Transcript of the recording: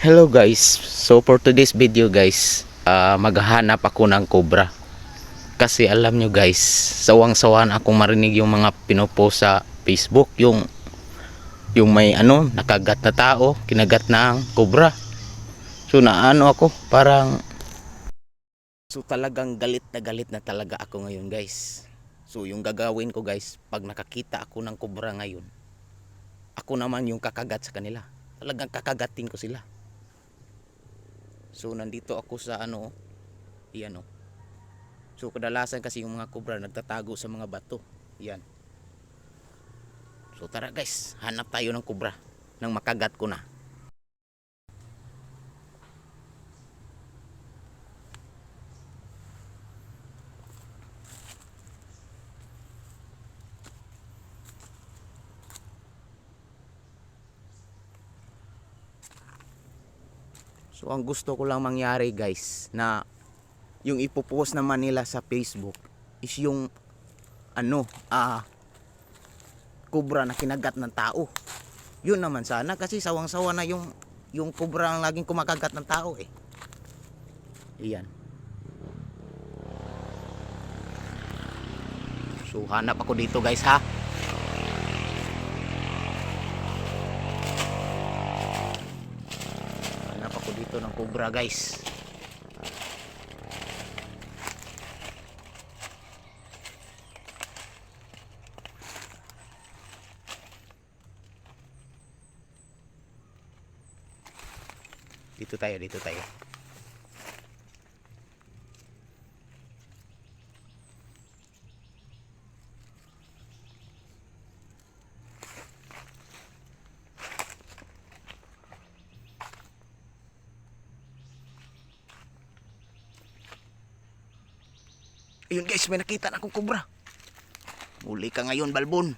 Hello guys, so for today's video guys, maghahanap ako ng cobra. Kasi alam nyo guys, sawang-sawan akong marinig yung mga pinopost sa Facebook, yung may nakagat na tao, kinagat ng cobra. So naano ako, parang talagang galit na talaga ako ngayon guys. So yung gagawin ko guys, pag nakakita ako ng cobra ngayon, ako naman yung kakagat sa kanila. Talagang kakagatin ko sila. So nandito ako sa iyan oh. So kadalasan kasi yung mga cobra nagtatago sa mga bato. Yan. So tara guys, hanap tayo ng cobra nang makagat ko na. So ang gusto ko lang mangyari guys, na yung ipopost naman nila sa Facebook is yung cobra na kinagat ng tao. Yun naman sana kasi sawang-sawa na yung cobra ang laging kumakagat ng tao eh. Iyan. So hanap ako dito guys ha. Hanap ako dito ng cobra guys. Dito tayo, dito tayo. Ayun guys, may nakita na akong cobra. Muli ka ngayon, Balbon.